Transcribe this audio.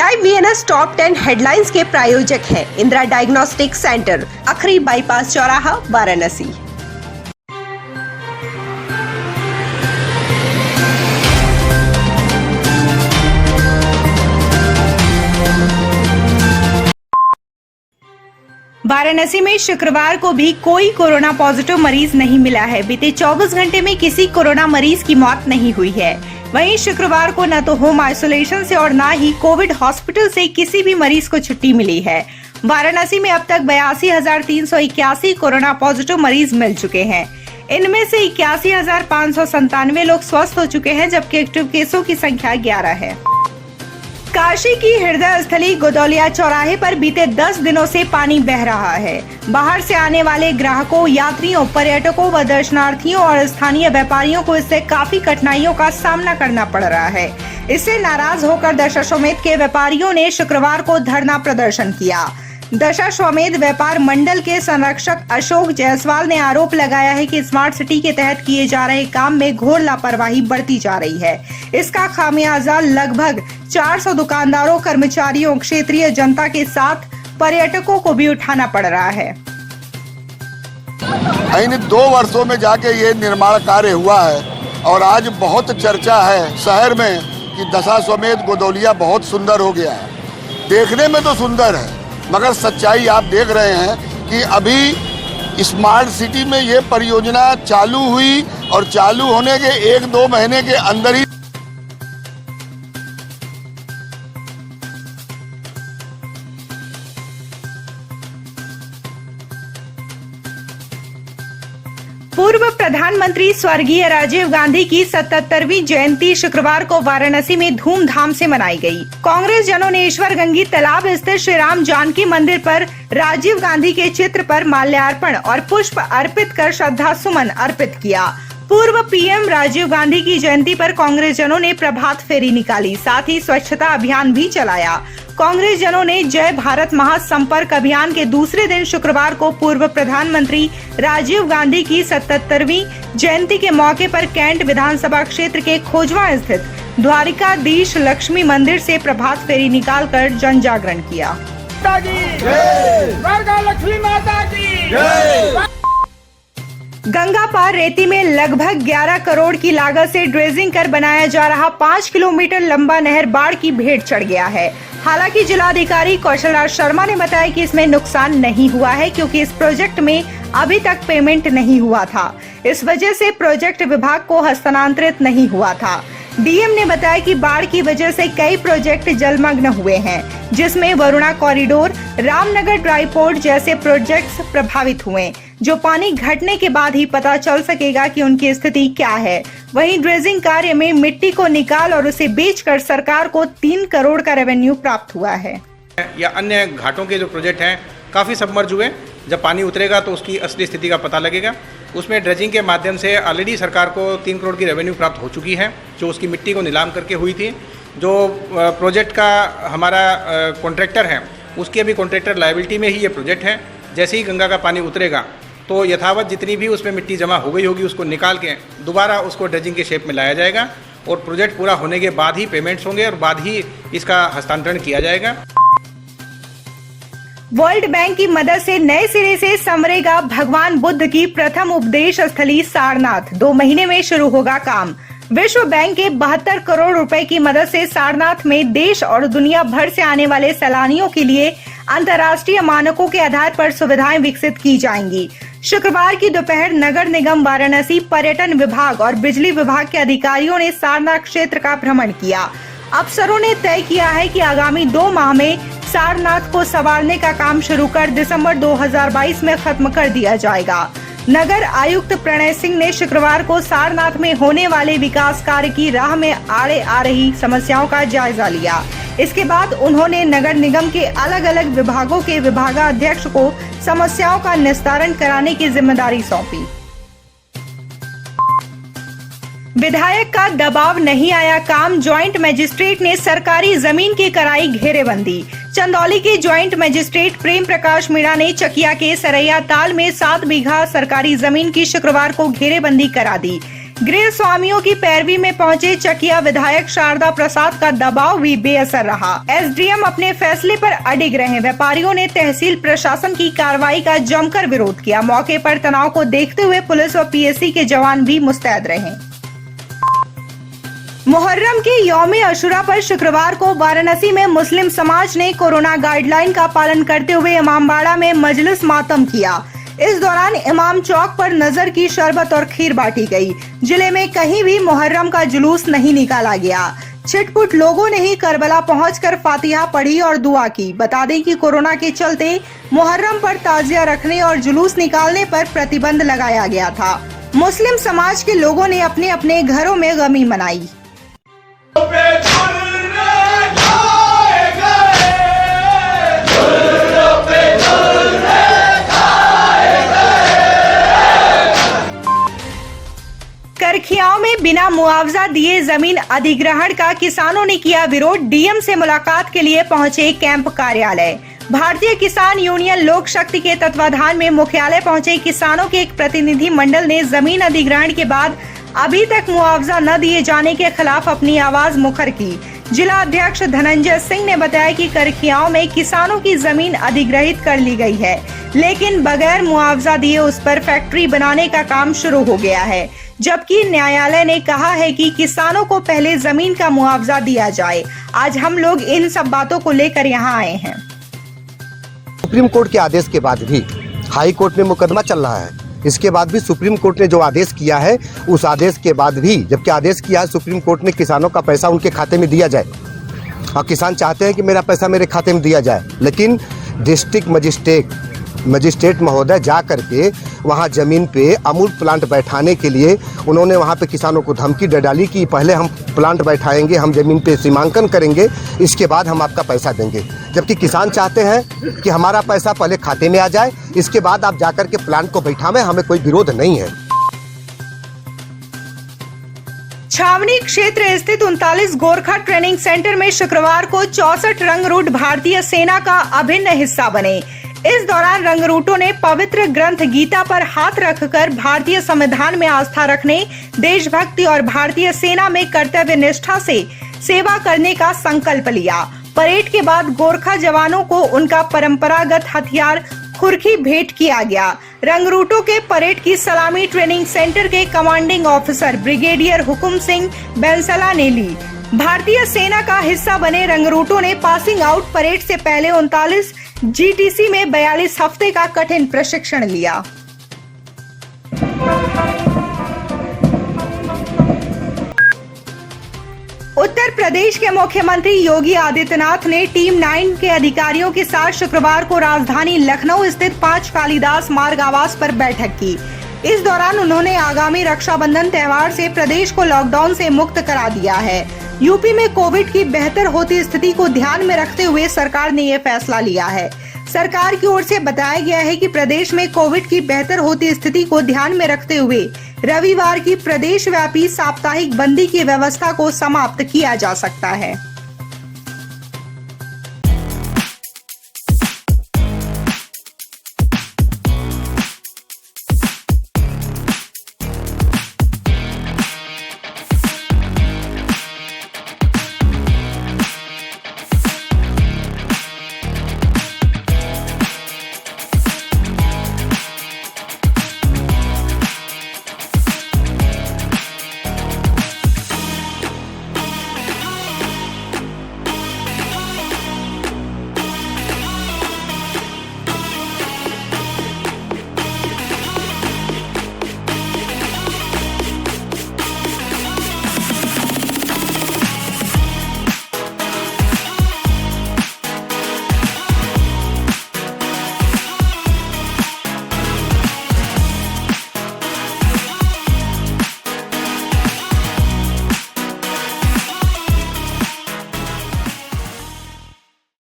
Live VNS top 10 headlines के प्रायोजक है इंदिरा डायग्नोस्टिक सेंटर, अखरी बाईपास चौराहा, वाराणसी। वाराणसी में शुक्रवार को भी कोई कोरोना पॉजिटिव मरीज नहीं मिला है। बीते 24 घंटे में किसी कोरोना मरीज की मौत नहीं हुई है। वहीं शुक्रवार को न तो होम आइसोलेशन से और न ही कोविड हॉस्पिटल से किसी भी मरीज को छुट्टी मिली है। वाराणसी में अब तक 82,381 कोरोना पॉजिटिव मरीज मिल चुके हैं। इनमें से 81,597 लोग स्वस्थ हो चुके हैं, जबकि एक्टिव केसों की संख्या 11 है। काशी की हृदय स्थली गोदौलिया चौराहे पर बीते 10 दिनों से पानी बह रहा है। बाहर से आने वाले ग्राहकों, यात्रियों, पर्यटकों व दर्शनार्थियों और स्थानीय व्यापारियों को इससे काफी कठिनाइयों का सामना करना पड़ रहा है। इससे नाराज होकर दशाश्वमेध के व्यापारियों ने शुक्रवार को धरना प्रदर्शन किया। दशाश्वमेध व्यापार मंडल के संरक्षक अशोक जायसवाल ने आरोप लगाया है कि स्मार्ट सिटी के तहत किए जा रहे काम में घोर लापरवाही बरती जा रही है। इसका खामियाजा लगभग 400 दुकानदारों, कर्मचारियों, क्षेत्रीय जनता के साथ पर्यटकों को भी उठाना पड़ रहा है। इन 2 वर्षों में जाके ये निर्माण कार्य हुआ है और आज बहुत चर्चा है शहर में कि दशाश्वमेध गोदौलिया बहुत सुंदर हो गया है। देखने में तो सुंदर है, मगर सच्चाई आप देख रहे हैं कि अभी स्मार्ट सिटी में ये परियोजना चालू हुई और चालू होने के 1-2 महीने के अंदर ही पूर्व प्रधानमंत्री स्वर्गीय राजीव गांधी की 77वीं जयंती शुक्रवार को वाराणसी में धूमधाम से मनाई गई। कांग्रेस जनों ने ईश्वर गंगी तालाब स्थित श्री राम जानकी मंदिर पर राजीव गांधी के चित्र पर माल्यार्पण और पुष्प अर्पित कर श्रद्धा सुमन अर्पित किया। पूर्व पीएम राजीव गांधी की जयंती पर कांग्रेस जनों ने प्रभात फेरी निकाली, साथ ही स्वच्छता अभियान भी चलाया। कांग्रेस जनों ने जय भारत महासंपर्क अभियान के दूसरे दिन शुक्रवार को पूर्व प्रधानमंत्री राजीव गांधी की 77वीं जयंती के मौके पर कैंट विधानसभा क्षेत्र के खोजवा स्थित द्वारिकाधीश लक्ष्मी मंदिर से प्रभात फेरी निकालकर जन जागरण किया। गंगा पार रेती में लगभग 11 करोड़ की लागत से ड्रेजिंग कर बनाया जा रहा 5 किलोमीटर लंबा नहर बाढ़ की भेंट चढ़ गया है। हालांकि जिलाधिकारी कौशल राज शर्मा ने बताया कि इसमें नुकसान नहीं हुआ है, क्योंकि इस प्रोजेक्ट में अभी तक पेमेंट नहीं हुआ था। इस वजह से प्रोजेक्ट विभाग को हस्तांतरित नहीं हुआ था। डीएम ने बताया कि बाढ़ की वजह से कई प्रोजेक्ट जलमग्न हुए हैं, जिसमें Varuna corridor, Ramnagar dry port जैसे प्रोजेक्ट्स प्रभावित हुए, जो पानी घटने के बाद ही पता चल सकेगा कि उनकी स्थिति क्या है। वहीं ड्रेजिंग कार्य में मिट्टी को निकाल और उसे बेचकर सरकार को 3 करोड़ का रेवेन्यू प्राप्त हुआ है। या अन्य घाटों के जो प्रोजेक्ट हैं काफ़ी सबमर्ज हुए। जब पानी उतरेगा तो उसकी असली स्थिति का पता लगेगा। उसमें ड्रेजिंग के माध्यम से ऑलरेडी सरकार को 3 करोड़ की रेवेन्यू प्राप्त हो चुकी है, जो उसकी मिट्टी को नीलाम करके हुई थी। जो प्रोजेक्ट का हमारा कॉन्ट्रैक्टर है, उसकी अभी कॉन्ट्रैक्टर लायबिलिटी में ही ये प्रोजेक्ट है। जैसे ही गंगा का पानी उतरेगा तो यथावत जितनी भी उसमें मिट्टी जमा हो गई होगी उसको निकाल के दोबारा उसको ड्रेजिंग के शेप में लाया जाएगा और प्रोजेक्ट पूरा होने के बाद ही पेमेंट्स होंगे और बाद ही इसका हस्तांतरण किया जाएगा। वर्ल्ड बैंक की मदद से नए सिरे से संवरेगा भगवान बुद्ध की प्रथम उपदेश स्थली सारनाथ। 2 महीने में शुरू होगा काम। विश्व बैंक के 72 करोड़ रुपए की मदद से सारनाथ में देश और दुनिया भर से आने वाले सैलानियों के लिए अंतर्राष्ट्रीय मानकों के आधार पर सुविधाएं विकसित की जाएंगी। शुक्रवार की दोपहर नगर निगम वाराणसी, पर्यटन विभाग और बिजली विभाग के अधिकारियों ने सारनाथ क्षेत्र का भ्रमण किया। अफसरों ने तय किया है कि आगामी 2 माह में सारनाथ को संवारने का काम शुरू कर दिसंबर 2022 में खत्म कर दिया जाएगा। नगर आयुक्त प्रणय सिंह ने शुक्रवार को सारनाथ में होने वाले विकास कार्य की राह में आड़े आ रही समस्याओं का जायजा लिया। इसके बाद उन्होंने नगर निगम के अलग अलग विभागों के विभागाध्यक्ष को समस्याओं का निस्तारण कराने की जिम्मेदारी सौंपी। विधायक का दबाव नहीं आया काम, ज्वाइंट मजिस्ट्रेट ने सरकारी जमीन की कराई घेरेबंदी। चंदौली के ज्वाइंट मजिस्ट्रेट प्रेम प्रकाश मीणा ने चकिया के सरैया ताल में 7 बीघा सरकारी जमीन की शुक्रवार को घेरेबंदी करा दी। गृह स्वामियों की पैरवी में पहुंचे चकिया विधायक शारदा प्रसाद का दबाव भी बेअसर रहा। एसडीएम अपने फैसले पर अडिग रहे। व्यापारियों ने तहसील प्रशासन की कार्रवाई का जमकर विरोध किया। मौके पर तनाव को देखते हुए पुलिस और पीएससी के जवान भी मुस्तैद रहे। मुहर्रम के यौम अशुरा पर शुक्रवार को वाराणसी में मुस्लिम समाज ने कोरोना गाइडलाइन का पालन करते हुए इमामबाड़ा में मजलिस मातम किया। इस दौरान इमाम चौक पर नजर की शरबत और खीर बांटी गई। जिले में कहीं भी मुहर्रम का जुलूस नहीं निकाला गया। छिटपुट लोगों ने ही करबला पहुंचकर फातिहा पढ़ी और दुआ की। बता दें कि कोरोना के चलते मुहर्रम पर ताजिया रखने और जुलूस निकालने पर प्रतिबंध लगाया गया था। मुस्लिम समाज के लोगों ने अपने अपने घरों में गमी मनाई। करखियाओं में बिना मुआवजा दिए जमीन अधिग्रहण का किसानों ने किया विरोध। डीएम से मुलाकात के लिए पहुंचे कैंप कार्यालय। भारतीय किसान यूनियन लोक शक्ति के तत्वाधान में मुख्यालय पहुंचे किसानों के एक प्रतिनिधि मंडल ने जमीन अधिग्रहण के बाद अभी तक मुआवजा न दिए जाने के खिलाफ अपनी आवाज मुखर की। जिला अध्यक्ष धनंजय सिंह ने बताया कि करखियाओं में किसानों की जमीन अधिग्रहित कर ली गई है, लेकिन बगैर मुआवजा दिए उस पर फैक्ट्री बनाने का काम शुरू हो गया है, जबकि न्यायालय ने कहा है कि किसानों को पहले जमीन का मुआवजा दिया जाए। आज हम लोग इन सब बातों को लेकर यहाँ आए हैं। सुप्रीम कोर्ट के आदेश के बाद भी हाई कोर्ट में मुकदमा चल रहा है। इसके बाद भी सुप्रीम कोर्ट ने जो आदेश किया है, उस आदेश के बाद भी जबकि आदेश किया है सुप्रीम कोर्ट ने किसानों का पैसा उनके खाते में दिया जाए, और किसान चाहते हैं कि मेरा पैसा मेरे खाते में दिया जाए, लेकिन डिस्ट्रिक्ट मजिस्ट्रेट महोदय जा करके वहाँ जमीन पे अमूल प्लांट बैठाने के लिए उन्होंने वहाँ पे किसानों को धमकी दे डाली कि पहले हम प्लांट बैठाएंगे, हम जमीन पे सीमांकन करेंगे, इसके बाद हम आपका पैसा देंगे। जबकि किसान चाहते हैं कि हमारा पैसा पहले खाते में आ जाए, इसके बाद आप जाकर के प्लांट को बैठावें, हमें कोई विरोध नहीं है। छावनी क्षेत्र स्थित 39 गोरखा ट्रेनिंग सेंटर में शुक्रवार को 64 रंगरूट भारतीय सेना का अभिन्न हिस्सा बने। इस दौरान रंगरूटों ने पवित्र ग्रंथ गीता पर हाथ रखकर भारतीय संविधान में आस्था रखने, देशभक्ति और भारतीय सेना में कर्तव्य निष्ठा से सेवा करने का संकल्प लिया। परेड के बाद गोरखा जवानों को उनका परंपरागत हथियार खुरखी भेंट किया गया। रंगरूटों के परेड की सलामी ट्रेनिंग सेंटर के commanding officer brigadier Hukum Singh Bainsla ने ली। भारतीय सेना का हिस्सा बने रंगरूटों ने पासिंग आउट परेड से पहले 39 जीटीसी में 42 हफ्ते का कठिन प्रशिक्षण लिया। उत्तर प्रदेश के मुख्यमंत्री योगी आदित्यनाथ ने टीम 9 के अधिकारियों के साथ शुक्रवार को राजधानी लखनऊ स्थित 5 कालिदास मार्ग आवास पर बैठक की। इस दौरान उन्होंने आगामी रक्षाबंधन त्योहार से प्रदेश को लॉकडाउन से मुक्त करा दिया है। यूपी में कोविड की बेहतर होती स्थिति को ध्यान में रखते हुए सरकार ने ये फैसला लिया है। सरकार की ओर से बताया गया है कि प्रदेश में कोविड की बेहतर होती स्थिति को ध्यान में रखते हुए रविवार की प्रदेश व्यापी साप्ताहिक बंदी की व्यवस्था को समाप्त किया जा सकता है।